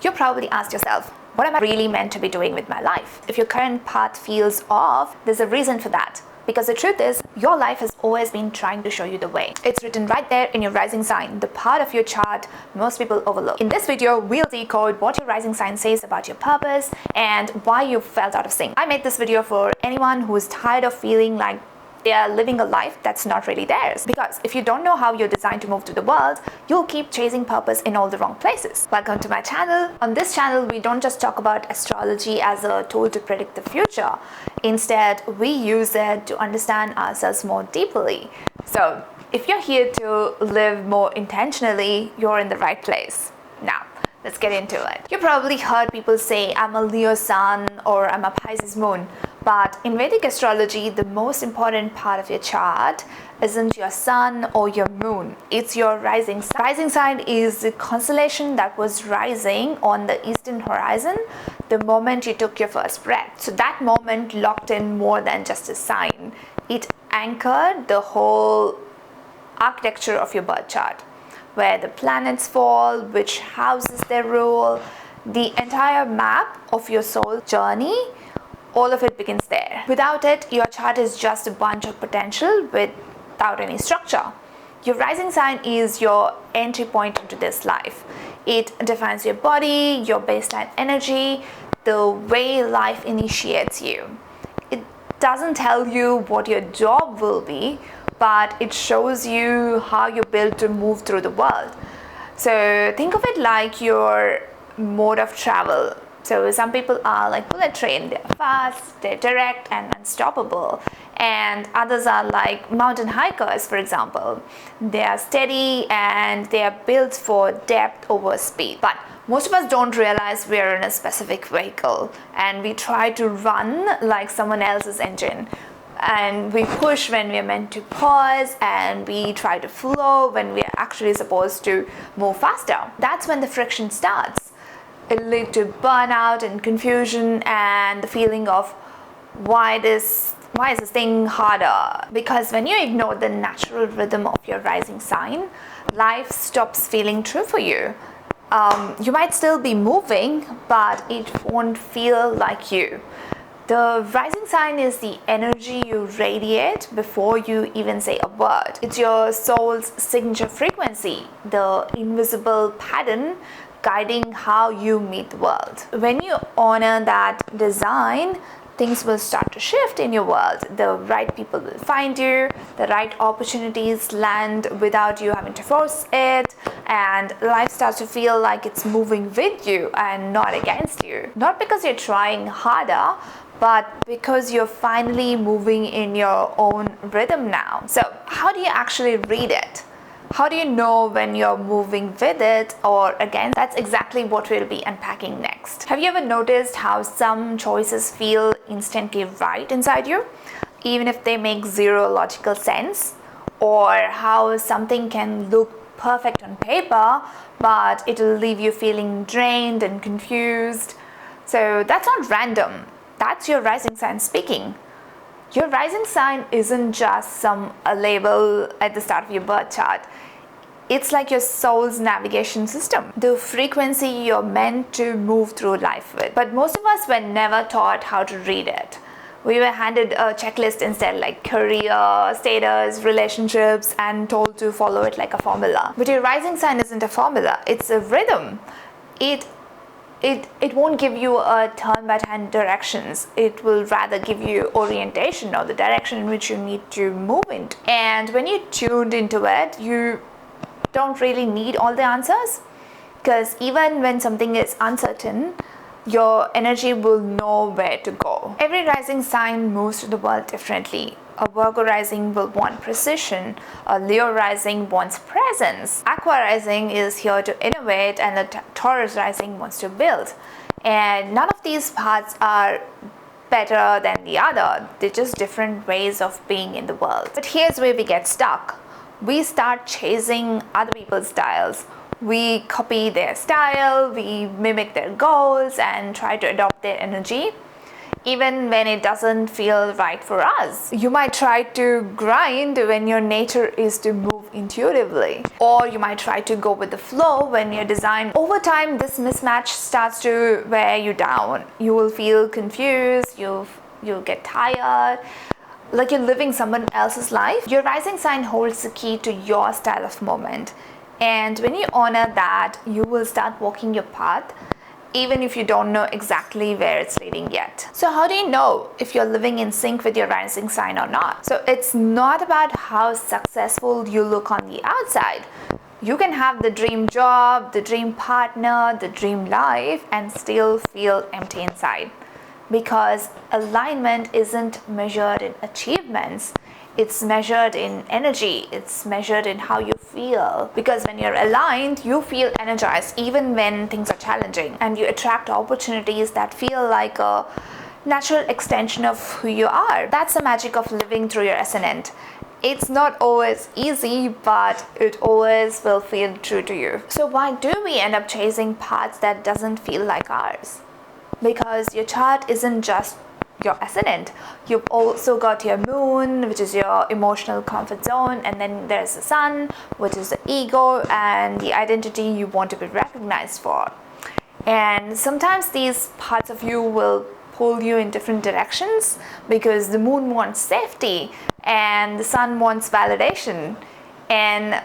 You probably asked yourself, what am I really meant to be doing with my life? If your current path feels off, there's a reason for that. Because the truth is, your life has always been trying to show you the way. It's written right there in your rising sign, the part of your chart most people overlook. In this video, we'll decode what your rising sign says about your purpose and why you felt out of sync. I made this video for anyone who is tired of feeling like they are living a life that's not really theirs. Because if you don't know how you're designed to move through the world, you'll keep chasing purpose in all the wrong places. Welcome to my channel. On this channel, we don't just talk about astrology as a tool to predict the future. Instead, we use it to understand ourselves more deeply. So if you're here to live more intentionally, you're in the right place. Now, let's get into it. You probably heard people say, I'm a Leo sun or I'm a Pisces moon. But in Vedic astrology, the most important part of your chart isn't your sun or your moon. It's your rising sign. Rising sign is the constellation that was rising on the eastern horizon the moment you took your first breath. So that moment locked in more than just a sign. It anchored the whole architecture of your birth chart, where the planets fall, which houses they rule, the entire map of your soul journey. All of it begins there. Without it, your chart is just a bunch of potential without any structure. Your rising sign is your entry point into this life. It defines your body, your baseline energy, the way life initiates you. It doesn't tell you what your job will be, but it shows you how you're built to move through the world. So think of it like your mode of travel. So some people are like bullet train, they're fast, they're direct and unstoppable. And others are like mountain hikers, for example. They are steady and they are built for depth over speed. But most of us don't realize we're in a specific vehicle and we try to run like someone else's engine. And we push when we're meant to pause, and we try to flow when we're actually supposed to move faster. That's when the friction starts. It'll lead to burnout and confusion and the feeling of why is this thing harder? Because when you ignore the natural rhythm of your rising sign, life stops feeling true for you. You might still be moving, but it won't feel like you. The rising sign is the energy you radiate before you even say a word. It's your soul's signature frequency, the invisible pattern guiding how you meet the world. When you honor that design, things will start to shift in your world. The right people will find you, the right opportunities land without you having to force it, and life starts to feel like it's moving with you and not against you. Not because you're trying harder, but because you're finally moving in your own rhythm now. So how do you actually read it? How do you know when you're moving with it or against? That's exactly what we'll be unpacking next. Have you ever noticed how some choices feel instantly right inside you, even if they make zero logical sense? Or how something can look perfect on paper, but it'll leave you feeling drained and confused? So that's not random. That's your rising sign speaking. Your rising sign isn't just a label at the start of your birth chart. It's like your soul's navigation system, the frequency you're meant to move through life with. But most of us were never taught how to read it. We were handed a checklist instead, like career, status, relationships, and told to follow it like a formula. But your rising sign isn't a formula, it's a rhythm. It won't give you a turn-by-turn directions. It will rather give you orientation or the direction in which you need to move into. And when you're tuned into it, you don't really need all the answers, because even when something is uncertain, your energy will know where to go. Every rising sign moves through the world differently. A Virgo rising will want precision. A Leo rising wants presence. Aqua rising is here to innovate, and the Taurus rising wants to build. And none of these paths are better than the other. They're just different ways of being in the world. But here's where we get stuck. We start chasing other people's styles. We copy their style, we mimic their goals and try to adopt their energy. even when it doesn't feel right for us. You might try to grind when your nature is to move intuitively, or you might try to go with the flow when you're designed. Over time, this mismatch starts to wear you down. You will feel confused, you'll get tired, like you're living someone else's life. Your rising sign holds the key to your style of moment, and when you honor that, you will start walking your path even if you don't know exactly where it's leading yet. So how do you know if you're living in sync with your rising sign or not? So it's not about how successful you look on the outside. You can have the dream job, the dream partner, the dream life, and still feel empty inside. Because alignment isn't measured in achievements, it's measured in energy, it's measured in how you feel. Because when you're aligned, you feel energized even when things are challenging, and you attract opportunities that feel like a natural extension of who you are. That's the magic of living through your ascendant. It's not always easy, but it always will feel true to you. So why do we end up chasing paths that doesn't feel like ours? Because your chart isn't just your ascendant. You've also got your moon, which is your emotional comfort zone, and then there's the sun, which is the ego and the identity you want to be recognized for. And sometimes these parts of you will pull you in different directions, because the moon wants safety and the sun wants validation. And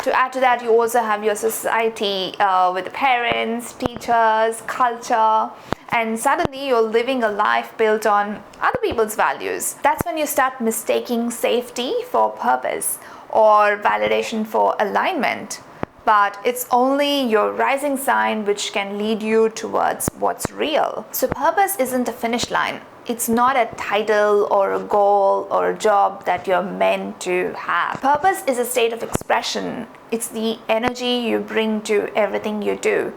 to add to that, you also have your society with the parents, teachers, culture, and suddenly you're living a life built on other people's values. That's when you start mistaking safety for purpose or validation for alignment. But it's only your rising sign which can lead you towards what's real. So purpose isn't a finish line. It's not a title or a goal or a job that you're meant to have. Purpose is a state of expression. It's the energy you bring to everything you do,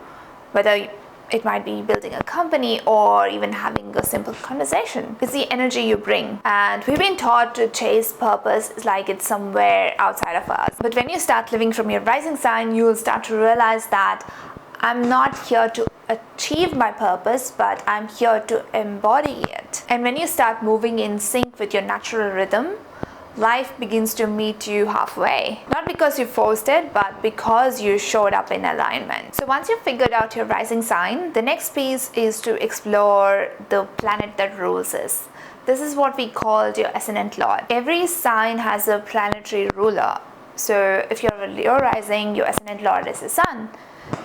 whether it might be building a company or even having a simple conversation. It's the energy you bring. And we've been taught to chase purpose like it's somewhere outside of us. But when you start living from your rising sign, you will start to realize that I'm not here to achieve my purpose, but I'm here to embody it. And when you start moving in sync with your natural rhythm, life begins to meet you halfway. Not because you forced it, but because you showed up in alignment. So once you've figured out your rising sign, the next piece is to explore the planet that rules us. This is what we call your ascendant lord. Every sign has a planetary ruler. So if you're a Leo rising, your ascendant lord is the sun.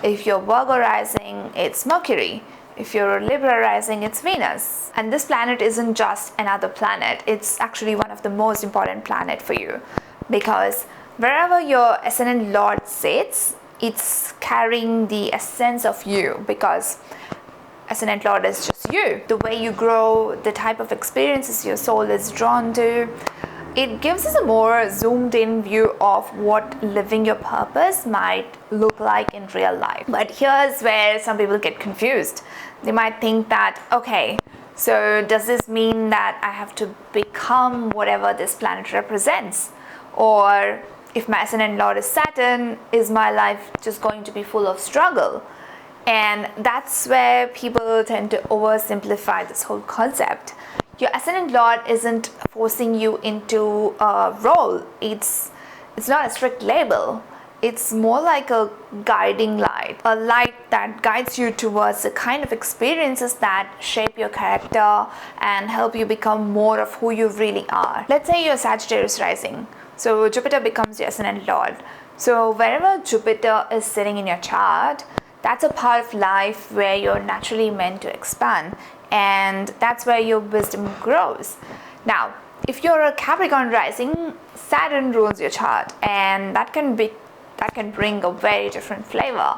If you're Virgo rising, it's Mercury. If you're a Libra rising, it's Venus. And this planet isn't just another planet. It's actually one of the most important planets for you, because wherever your ascendant lord sits, it's carrying the essence of you, because ascendant lord is just you. The way you grow, the type of experiences your soul is drawn to, it gives us a more zoomed in view of what living your purpose might look like in real life. But here's where some people get confused. They might think that, okay, so does this mean that I have to become whatever this planet represents? Or if my ascendant lord is Saturn, is my life just going to be full of struggle? And that's where people tend to oversimplify this whole concept. Your ascendant lord isn't forcing you into a role. It's not a strict label. It's more like a guiding light, a light that guides you towards the kind of experiences that shape your character and help you become more of who you really are. Let's say you're Sagittarius rising. So Jupiter becomes your ascendant lord. So wherever Jupiter is sitting in your chart, that's a part of life where you're naturally meant to expand. And that's where your wisdom grows. Now, if you're a Capricorn rising, Saturn rules your chart, and that can bring a very different flavor.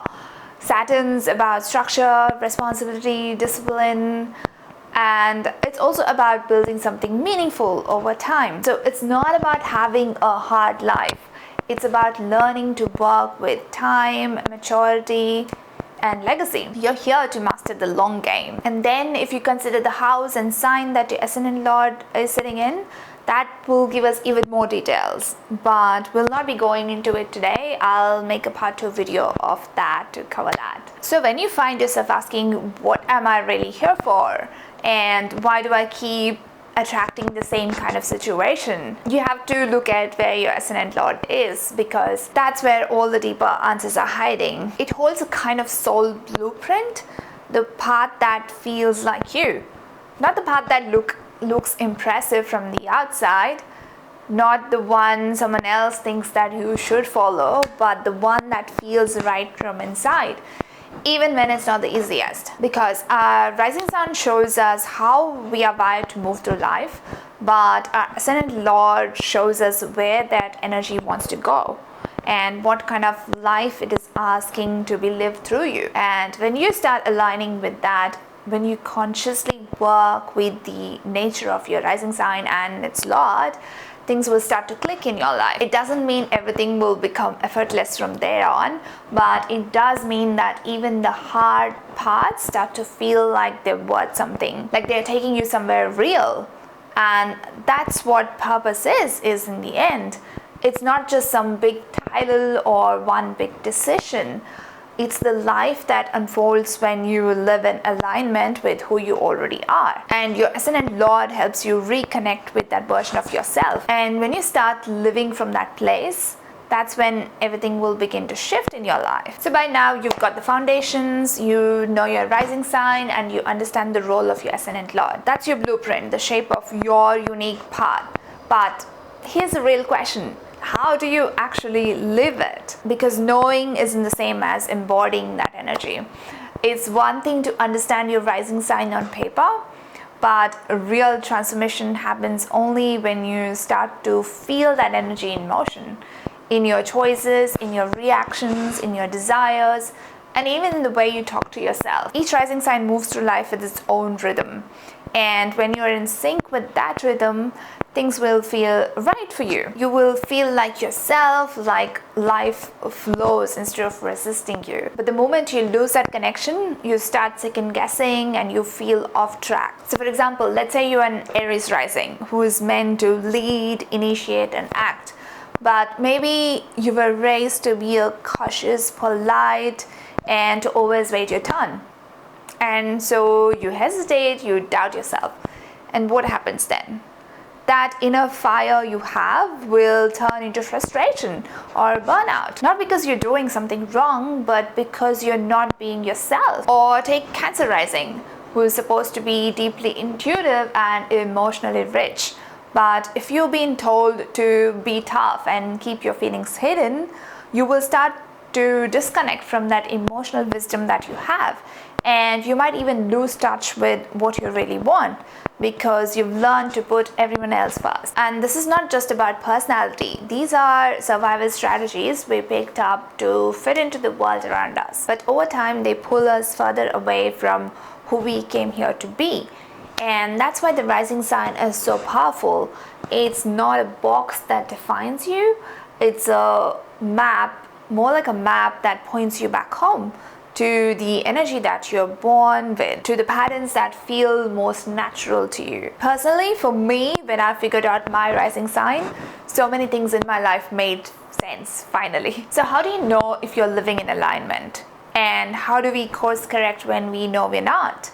Saturn's about structure, responsibility, discipline, and it's also about building something meaningful over time. So it's not about having a hard life. It's about learning to work with time, maturity, and legacy. You're here to master the long game. And then if you consider the house and sign that your ascendant lord is sitting in, That will give us even more details, but we'll not be going into it today. I'll make a part 2 video of that to cover that. So when you find yourself asking, what am I really here for? And why do I keep attracting the same kind of situation? You have to look at where your Ascendant Lord is, because that's where all the deeper answers are hiding. It holds a kind of soul blueprint, the path that feels like you, not the path that looks impressive from the outside, not the one someone else thinks that you should follow, but the one that feels right from inside, even when it's not the easiest. Because our rising sun shows us how we are wired to move through life, but our Ascendant Lord shows us where that energy wants to go and what kind of life it is asking to be lived through you. And when you start aligning with that, when you consciously work with the nature of your rising sign and its Lord, things will start to click in your life. It doesn't mean everything will become effortless from there on, but it does mean that even the hard parts start to feel like they're worth something, like they're taking you somewhere real. And that's what purpose is in the end. It's not just some big title or one big decision. It's the life that unfolds when you live in alignment with who you already are. And your Ascendant Lord helps you reconnect with that version of yourself. And when you start living from that place, that's when everything will begin to shift in your life. So by now, you've got the foundations, you know your rising sign, and you understand the role of your Ascendant Lord. That's your blueprint, the shape of your unique path. But here's the real question. How do you actually live it? Because knowing isn't the same as embodying that energy. It's one thing to understand your rising sign on paper, but real transformation happens only when you start to feel that energy in motion, in your choices, in your reactions, in your desires, and even in the way you talk to yourself. Each rising sign moves through life with its own rhythm. And when you're in sync with that rhythm, things will feel right for you. You will feel like yourself, like life flows instead of resisting you. But the moment you lose that connection, you start second guessing and you feel off track. So for example, let's say you're an Aries rising who is meant to lead, initiate, and act. But maybe you were raised to be a cautious, polite, and to always wait your turn. And so you hesitate, you doubt yourself. And what happens then? That inner fire you have will turn into frustration or burnout. Not because you're doing something wrong, but because you're not being yourself. Or take Cancer rising, who is supposed to be deeply intuitive and emotionally rich. But if you've been told to be tough and keep your feelings hidden, you will start to disconnect from that emotional wisdom that you have. And you might even lose touch with what you really want because you've learned to put everyone else first. And this is not just about personality. These are survival strategies we picked up to fit into the world around us. But over time, they pull us further away from who we came here to be. And that's why the rising sign is so powerful. It's not a box that defines you. It's a map, more like a map that points you back home, to the energy that you're born with, to the patterns that feel most natural to you. Personally, for me, when I figured out my rising sign, so many things in my life made sense, finally. So how do you know if you're living in alignment? And how do we course correct when we know we're not?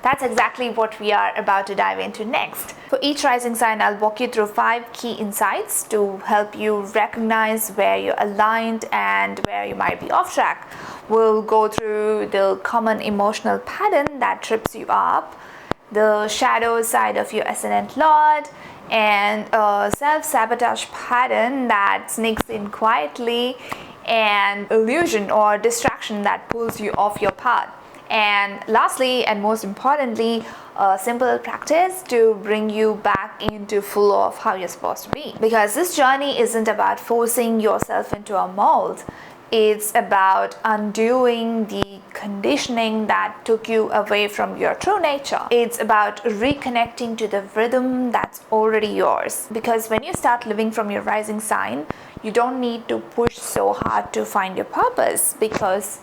That's exactly what we are about to dive into next. For each rising sign, I'll walk you through 5 key insights to help you recognize where you're aligned and where you might be off track. We'll go through the common emotional pattern that trips you up, the shadow side of your Ascendant Lord, and a self-sabotage pattern that sneaks in quietly, and illusion or distraction that pulls you off your path. And lastly, and most importantly, a simple practice to bring you back into flow of how you're supposed to be. Because this journey isn't about forcing yourself into a mold. It's about undoing the conditioning that took you away from your true nature. It's about reconnecting to the rhythm that's already yours. Because when you start living from your rising sign, you don't need to push so hard to find your purpose, because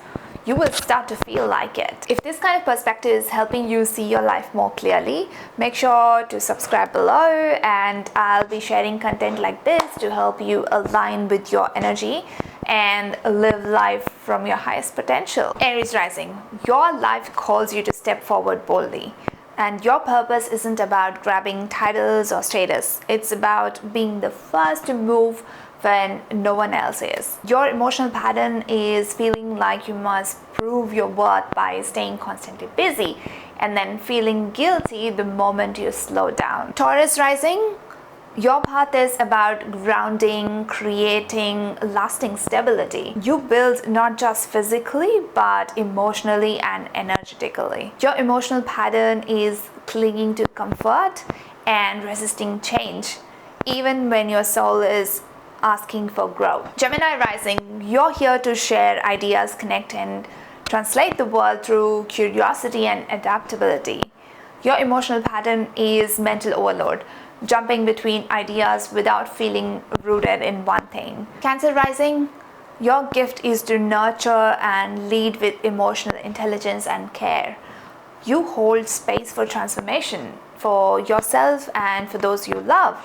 you will start to feel like it. If this kind of perspective is helping you see your life more clearly, make sure to subscribe below, and I'll be sharing content like this to help you align with your energy and live life from your highest potential. Aries rising, your life calls you to step forward boldly. And your purpose isn't about grabbing titles or status. It's about being the first to move when no one else is. Your emotional pattern is feeling like you must prove your worth by staying constantly busy and then feeling guilty the moment you slow down. Taurus rising, your path is about grounding, creating lasting stability. You build not just physically, but emotionally and energetically. Your emotional pattern is clinging to comfort and resisting change, even when your soul is asking for growth. Gemini rising, you're here to share ideas, connect, and translate the world through curiosity and adaptability. Your emotional pattern is mental overload, jumping between ideas without feeling rooted in one thing. Cancer rising, your gift is to nurture and lead with emotional intelligence and care. You hold space for transformation for yourself and for those you love.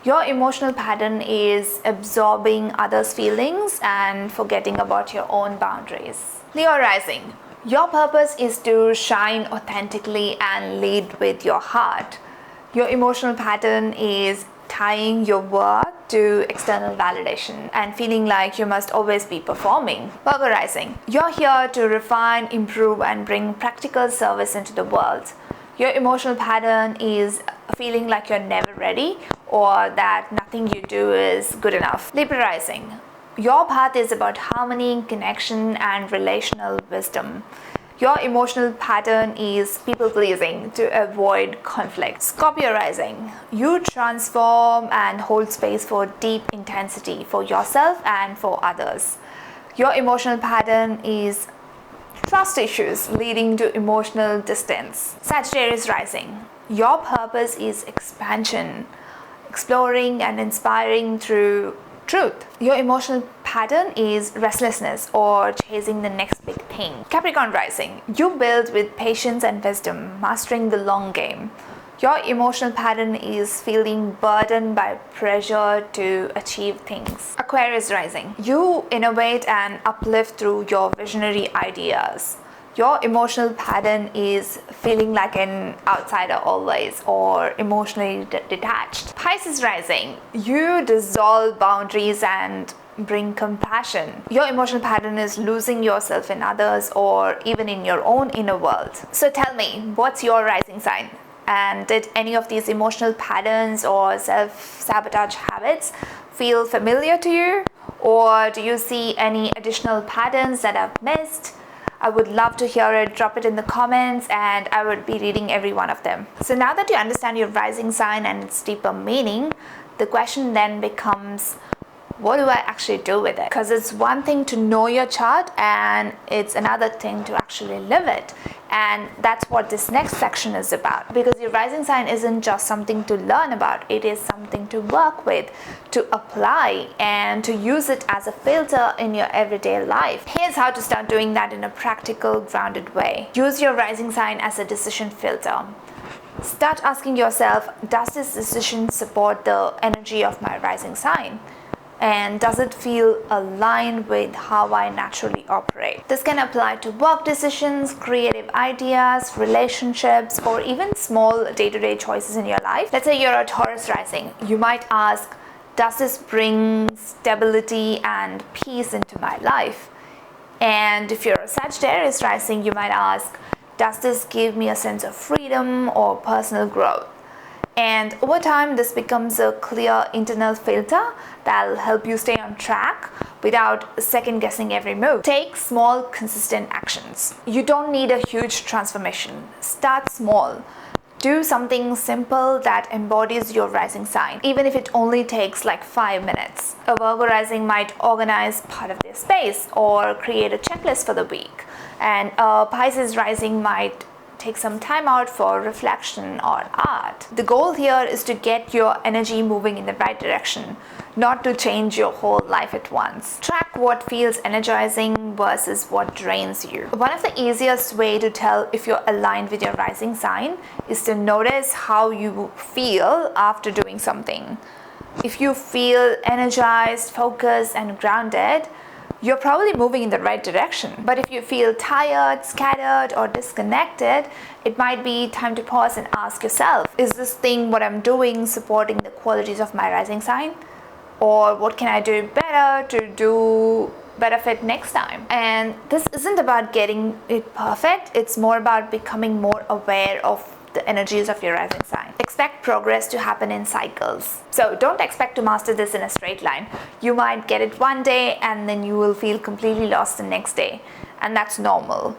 Your emotional pattern is absorbing others' feelings and forgetting about your own boundaries. Leo rising, your purpose is to shine authentically and lead with your heart. Your emotional pattern is tying your worth to external validation and feeling like you must always be performing. Virgo rising, you're here to refine, improve, and bring practical service into the world. Your emotional pattern is feeling like you're never ready or that nothing you do is good enough. Libra rising, your path is about harmony, connection, and relational wisdom. Your emotional pattern is people-pleasing to avoid conflict. Scorpio rising, you transform and hold space for deep intensity for yourself and for others. Your emotional pattern is trust issues leading to emotional distance. Sagittarius rising, your purpose is expansion, exploring and inspiring through truth. Your emotional pattern is restlessness or chasing the next big thing. Capricorn rising, you build with patience and wisdom, mastering the long game. Your emotional pattern is feeling burdened by pressure to achieve things. Aquarius rising, you innovate and uplift through your visionary ideas. Your emotional pattern is feeling like an outsider always or emotionally detached. Pisces rising, you dissolve boundaries and bring compassion. Your emotional pattern is losing yourself in others or even in your own inner world. So tell me, what's your rising sign? And did any of these emotional patterns or self-sabotage habits feel familiar to you? Or do you see any additional patterns that I've missed? I would love to hear it. Drop it in the comments and I would be reading every one of them. So now that you understand your rising sign and its deeper meaning, the question then becomes, what do I actually do with it? Because it's one thing to know your chart and it's another thing to actually live it. And that's what this next section is about. Because your rising sign isn't just something to learn about, it is something to work with, to apply, and to use it as a filter in your everyday life. Here's how to start doing that in a practical, grounded way. Use your rising sign as a decision filter. Start asking yourself, does this decision support the energy of my rising sign? And does it feel aligned with how I naturally operate? This can apply to work decisions, creative ideas, relationships, or even small day-to-day choices in your life. Let's say you're a Taurus rising. You might ask, does this bring stability and peace into my life? And if you're a Sagittarius rising, you might ask, does this give me a sense of freedom or personal growth? And over time, this becomes a clear internal filter that'll help you stay on track without second guessing every move. Take small, consistent actions. You don't need a huge transformation. Start small. Do something simple that embodies your rising sign, even if it only takes like 5 minutes. A Virgo rising might organize part of their space or create a checklist for the week. And a Pisces rising might take some time out for reflection or art. The goal here is to get your energy moving in the right direction, not to change your whole life at once. Track what feels energizing versus what drains you. One of the easiest way to tell if you're aligned with your rising sign is to notice how you feel after doing something. If you feel energized, focused, and grounded, you're probably moving in the right direction. But if you feel tired, scattered, or disconnected, it might be time to pause and ask yourself, is this thing what I'm doing supporting the qualities of my rising sign? Or what can I do better to do better fit next time? And this isn't about getting it perfect, it's more about becoming more aware of the energies of your rising sign. Expect progress to happen in cycles. So don't expect to master this in a straight line. You might get it one day and then you will feel completely lost the next day. And that's normal.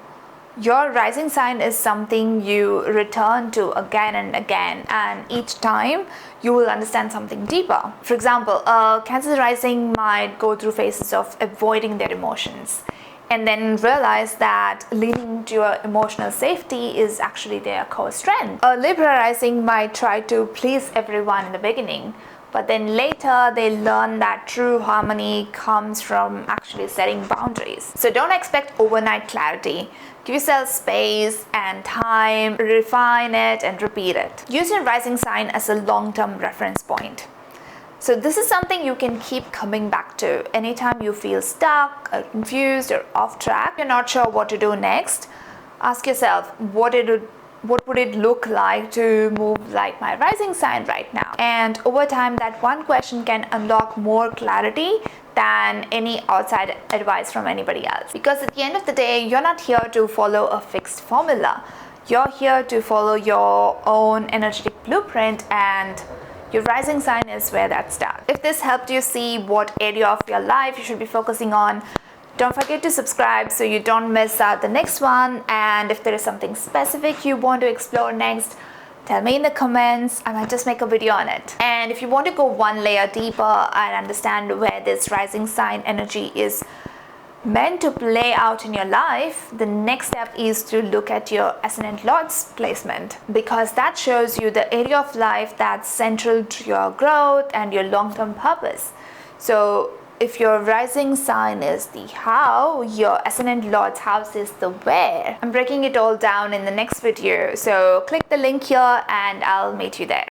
Your rising sign is something you return to again and again, and each time you will understand something deeper. For example, a Cancer rising might go through phases of avoiding their emotions and then realize that leading to your emotional safety is actually their core strength. A Libra rising might try to please everyone in the beginning, but then later they learn that true harmony comes from actually setting boundaries. So don't expect overnight clarity. Give yourself space and time, refine it and repeat it. Use your rising sign as a long-term reference point. So this is something you can keep coming back to anytime you feel stuck or confused or off track. You're not sure what to do next. Ask yourself, what would it look like to move like my rising sign right now? And over time, that one question can unlock more clarity than any outside advice from anybody else. Because at the end of the day, you're not here to follow a fixed formula. You're here to follow your own energetic blueprint, and your rising sign is where that starts. If this helped you see what area of your life you should be focusing on, don't forget to subscribe so you don't miss out the next one. And if there is something specific you want to explore next, tell me in the comments. I might just make a video on it. And if you want to go one layer deeper and understand where this rising sign energy is meant to play out in your life, the next step is to look at your Ascendant Lord's placement, because that shows you the area of life that's central to your growth and your long-term purpose. So if your rising sign is the how, your Ascendant Lord's house is the where. I'm breaking it all down in the next video, so click the link here and I'll meet you there.